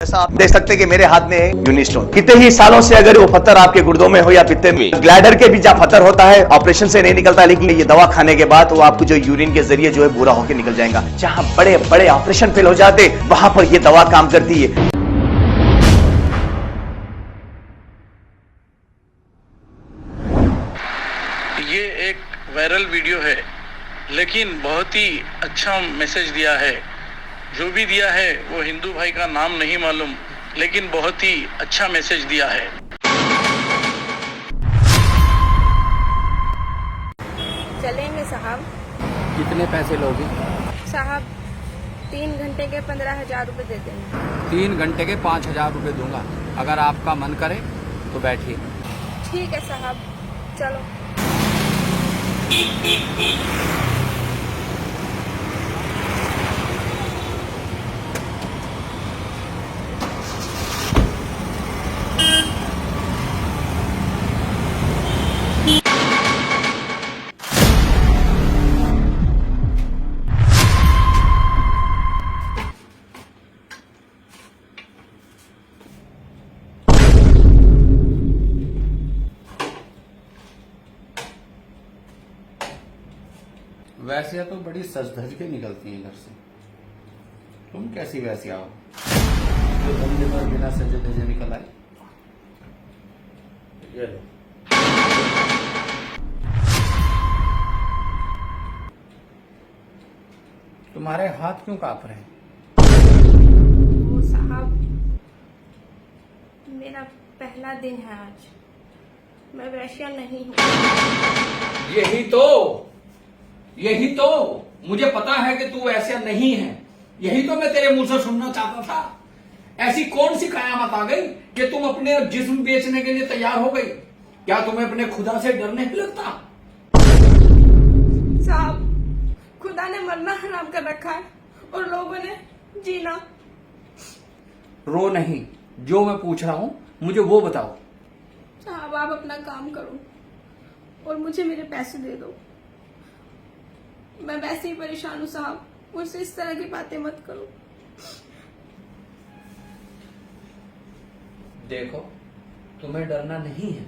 जैसा आप देख सकते हैं कि मेरे हाथ में यूनिस्टोन, कितने ही सालों से अगर वो पत्थर आपके गुर्दों में हो या पित्ते में, ग्लैडर के भी जहाँ पत्थर होता है ऑपरेशन से नहीं निकलता, लेकिन ये दवा खाने के बाद वो आपको जो यूरिन के जरिए जो है बुरा होकर निकल जाएगा। जहाँ बड़े बड़े ऑपरेशन फेल हो जाते वहां पर ये दवा काम करती है। ये एक वायरल वीडियो है, लेकिन बहुत ही अच्छा मैसेज दिया है। जो भी दिया है वो हिंदू भाई का नाम नहीं मालूम, लेकिन बहुत ही अच्छा मैसेज दिया है। चलेंगे साहब। कितने पैसे लोगे? साहब 3 घंटे के 15,000 रुपये दे देंगे। 3 घंटे के 5,000 रुपये दूंगा। अगर आपका मन करे तो बैठिए। ठीक है साहब, चलो। वैसे तो बड़ी सज धज के निकलती हैं घर से। तुम कैसी वैसी आओ जो बंदे पर बिना सजे धजे निकल आए? तुम्हारे हाथ क्यों कांप रहे हैं? वो साहब, मेरा पहला दिन है आज। मैं वैश्या नहीं हूँ। यही तो मुझे पता है कि तू ऐसा नहीं है। यही तो मैं तेरे मुंह से सुनना चाहता था। ऐसी कौन सी कयामत आ गई कि तुम अपने जिस्म बेचने के लिए तैयार हो गई? क्या तुम्हें अपने खुदा से डर नहीं लगता? साहब, खुदा ने मरना हराम कर रखा है और लोगों ने जीना। रो नहीं, जो मैं पूछ रहा हूं मुझे वो बताओ। साहब, आप अपना काम करो और मुझे मेरे पैसे दे दो। मैं वैसे ही परेशान हूँ साहब, मुझसे इस तरह की बातें मत करो। देखो, तुम्हें डरना नहीं है।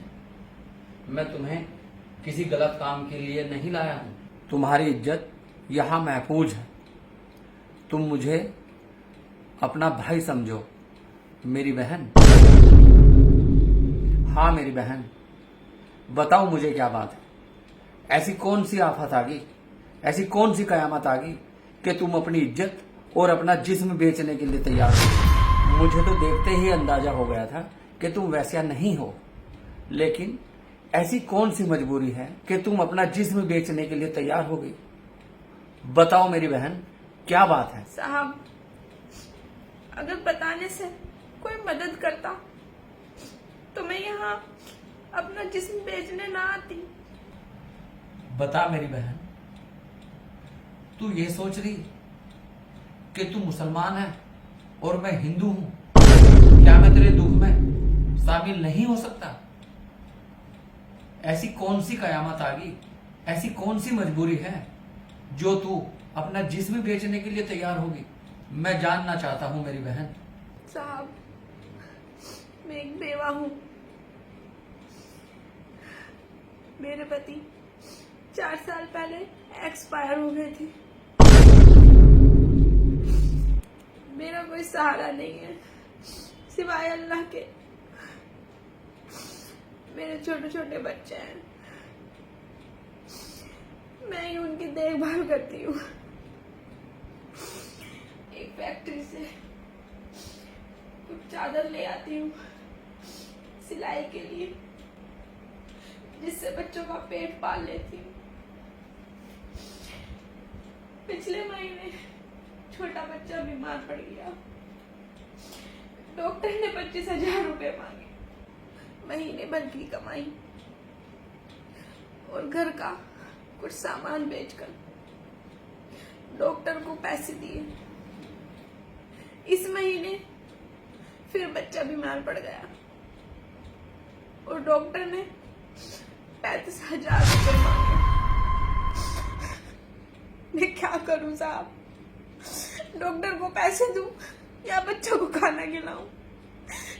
मैं तुम्हें किसी गलत काम के लिए नहीं लाया हूं। तुम्हारी इज्जत यहां महफूज है। तुम मुझे अपना भाई समझो। मेरी बहन, हाँ मेरी बहन, बताओ मुझे क्या बात है? ऐसी कौन सी आफत आ गई, ऐसी कौन सी कयामत आ गई कि तुम अपनी इज्जत और अपना जिस्म बेचने के लिए तैयार हो? मुझे तो देखते ही अंदाजा हो गया था कि तुम वैसा नहीं हो, लेकिन ऐसी कौन सी मजबूरी है कि तुम अपना जिस्म बेचने के लिए तैयार हो गई? बताओ मेरी बहन, क्या बात है? साहब, अगर बताने से कोई मदद करता तो मैं यहाँ अपना जिस्म बेचने ना आती। बता मेरी बहन, तू ये सोच रही कि तू मुसलमान है और मैं हिंदू हूं? क्या मैं तेरे दुख में शामिल नहीं हो सकता? ऐसी कौन सी कयामत आ गई, ऐसी कौन सी मजबूरी है जो तू अपना जिस्म बेचने के लिए तैयार होगी? मैं जानना चाहता हूं मेरी बहन। साहब, मैं एक बेवा हूँ। मेरे पति 4 साल पहले एक्सपायर हो गए थे। मेरा कोई सहारा नहीं है सिवाय अल्लाह के। मेरे छोटे छोटे बच्चे हैं, मैं ही उनकी देखभाल करती हूँ। एक फैक्ट्री से कुछ चादर ले आती हूँ सिलाई के लिए, जिससे बच्चों का पेट पाल लेती हूँ। पिछले महीने छोटा बच्चा बीमार पड़ गया। डॉक्टर ने 25,000 रुपए मांगे, महीने भर की कमाई और घर का कुछ सामान बेचकर डॉक्टर को पैसे दिए। इस महीने फिर बच्चा बीमार पड़ गया और डॉक्टर ने 35,000 रुपए मांगे। मैं क्या करूं साहब? डॉक्टर को पैसे दूं या बच्चों को खाना खिलाऊं?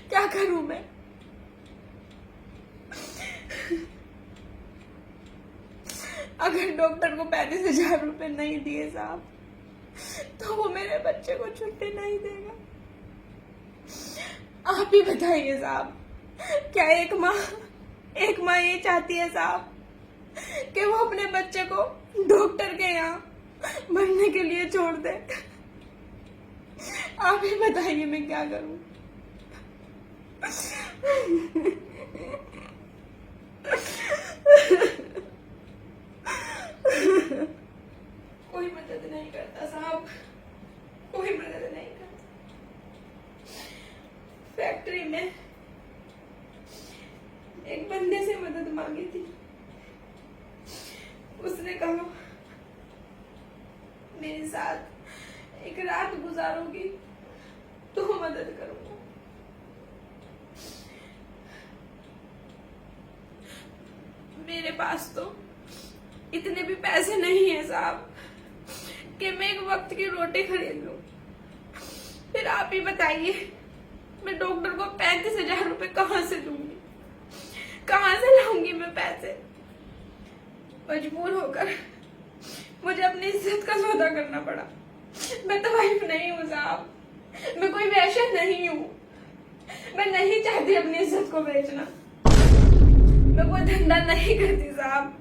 क्या करूं मैं? अगर डॉक्टर को 35,000 रुपए नहीं दिए साहब, तो वो मेरे बच्चे को छुट्टी नहीं देगा। आप ही बताइए साहब, क्या एक माँ ये चाहती है साहब कि वो अपने बच्चे को डॉक्टर के यहाँ मरने के लिए छोड़ दे? आप ही बताइए मैं क्या करूं? कोई मदद नहीं करता साहब, कोई मदद नहीं करता। फैक्ट्री में एक बंदे से मदद मांगी थी, उसने कहा मेरे साथ एक रात गुजारोगी तो मदद करूंगा। मेरे पास तो इतने भी पैसे नहीं है साहब कि मैं एक वक्त की रोटी खरीद लूं। फिर आप ही बताइए, मैं डॉक्टर को 35,000 रुपए कहां से दूंगी? कहां से लाऊंगी मैं पैसे? मजबूर होकर मुझे अपनी इज्जत का सौदा करना पड़ा। मैं तो वाइफ नहीं हूँ साहब, मैं कोई वैश्य नहीं हूँ। मैं नहीं चाहती अपनी इज्जत को बेचना। मैं कोई धंधा नहीं करती साहब,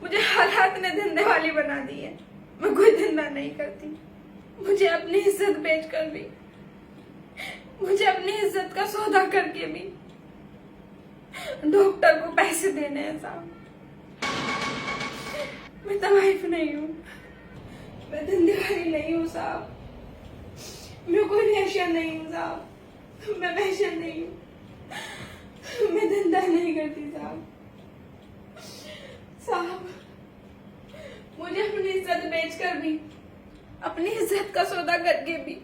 मुझे हालात ने धंधे वाली बना दी है। मैं कोई धंधा नहीं करती। मुझे अपनी इज्जत बेच कर भी, मुझे अपनी इज्जत का सौदा करके भी डॉक्टर को पैसे देने हैं साहब। मैं तो वाइफ नहीं हूँ, मैं धंधे वाली नहीं हूँ साहब, मैं कोई वैश्या नहीं हूँ साहब, मैं वैश्या नहीं हूँ, मैं धंधा नहीं करती साहब। साहब मुझे अपनी इज्जत बेचकर भी, अपनी इज्जत का सौदा करके भी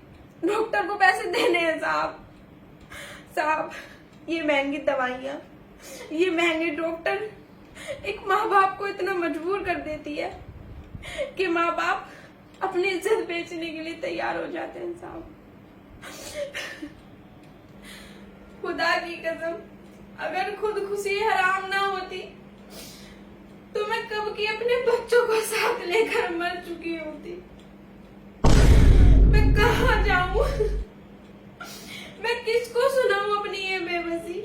डॉक्टर को पैसे देने हैं साहब। साहब ये महंगी दवाइयाँ, ये महंगे डॉक्टर एक माँ बाप को इतना मजबूर कर देती है कि माँ बाप अपनी इज्जत बेचने के लिए तैयार हो जाते हैं साहब। खुदा की कसम, अगर खुद खुशी हराम ना होती तो मैं कब की अपने बच्चों को साथ लेकर मर चुकी होती। मैं कहाँ जाऊं? मैं किसको सुनाऊं अपनी ये बेबसी?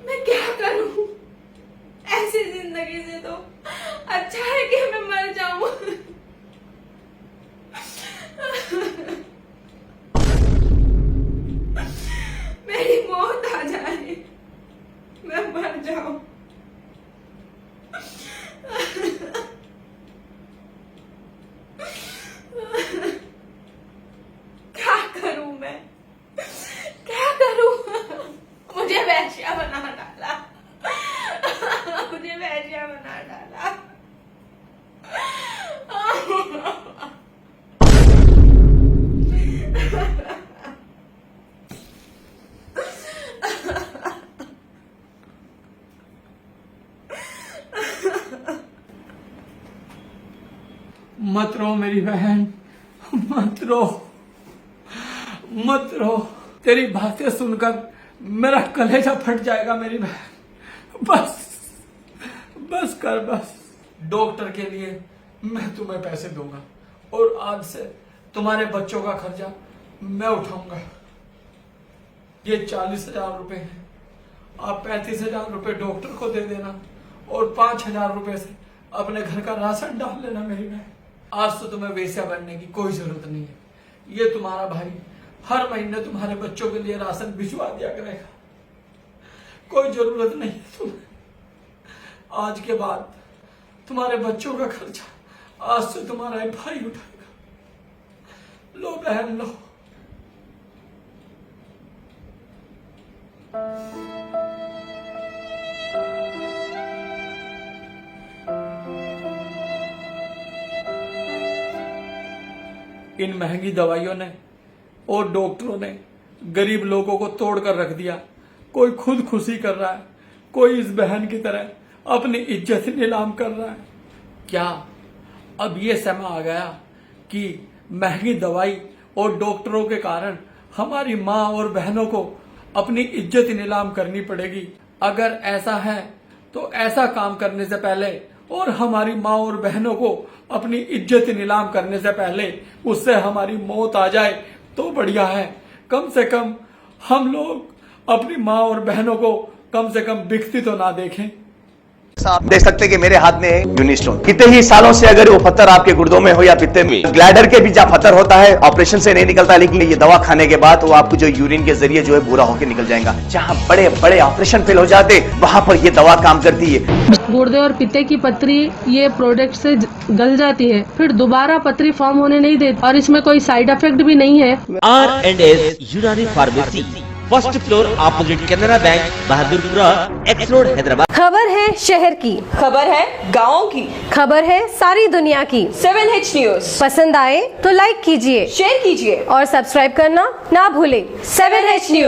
मैं क्या करूं? ऐसी जिंदगी से तो अच्छा है कि मैं मर जाऊं। मेरी मौत आ जाए, मैं मर जाऊं। क्या करूं मैं? क्या करूं? मुझे वैश्या बना डाला, मुझे वैश्या बना डाला। मत रो मेरी बहन, मत रो, मत रो। तेरी बातें सुनकर मेरा कलेजा फट जाएगा मेरी बहन। बस कर बस। डॉक्टर के लिए मैं तुम्हें पैसे दूंगा और आज से तुम्हारे बच्चों का खर्चा मैं उठाऊंगा। ये 40,000 रुपए है, आप 35,000 रुपए डॉक्टर को दे देना और 5,000 रुपए से अपने घर का राशन डाल लेना मेरी बहन। आज तो तुम्हें वेश्या बनने की कोई जरूरत नहीं है। ये तुम्हारा भाई हर महीने तुम्हारे बच्चों के लिए राशन भिजवा दिया करेगा। कोई जरूरत नहीं है तुम्हें। आज के बाद तुम्हारे बच्चों का खर्चा आज से तुम्हारा एक भाई उठाएगा। लो बहन लो। इन महंगी दवाइयों ने और डॉक्टरों ने गरीब लोगों को तोड़ कर रख दिया। कोई खुद खुशी कर रहा है, कोई इस बहन की तरह अपनी इज्जत नीलाम कर रहा है। क्या अब ये समय आ गया कि महंगी दवाई और डॉक्टरों के कारण हमारी माँ और बहनों को अपनी इज्जत नीलाम करनी पड़ेगी। अगर ऐसा है तो ऐसा काम करने से पहले और हमारी माँ और बहनों को अपनी इज्जत नीलाम करने से पहले उससे हमारी मौत आ जाए तो बढ़िया है। कम से कम हम लोग अपनी माँ और बहनों को कम से कम बिकती तो ना देखें। आप देख सकते हैं कि मेरे हाथ में यूनिस्टोन, कितने ही सालों से अगर वो पत्थर आपके गुर्दों में हो या पित्ते में, ग्लैडर के भी जहाँ पत्थर होता है ऑपरेशन से नहीं निकलता, लेकिन ये दवा खाने के बाद वो आपको जो यूरिन के जरिए जो है पूरा होकर निकल जाएगा। जहाँ बड़े बड़े ऑपरेशन फेल हो जाते वहां पर ये दवा काम करती है। गुर्दे और पित्ते की पथरी ये प्रोडक्ट से गल जाती है, फिर दोबारा पथरी फॉर्म होने नहीं देती और इसमें कोई साइड इफेक्ट भी नहीं है। R&S यूनानी pharmacy, first floor opposite Canara bank, Bahadurpura, x road, Hyderabad. खबर है शहर की, खबर है गाँव की, खबर है सारी दुनिया की। 7H न्यूज पसंद आए तो लाइक कीजिए, शेयर कीजिए और सब्सक्राइब करना ना भूलें। 7H news.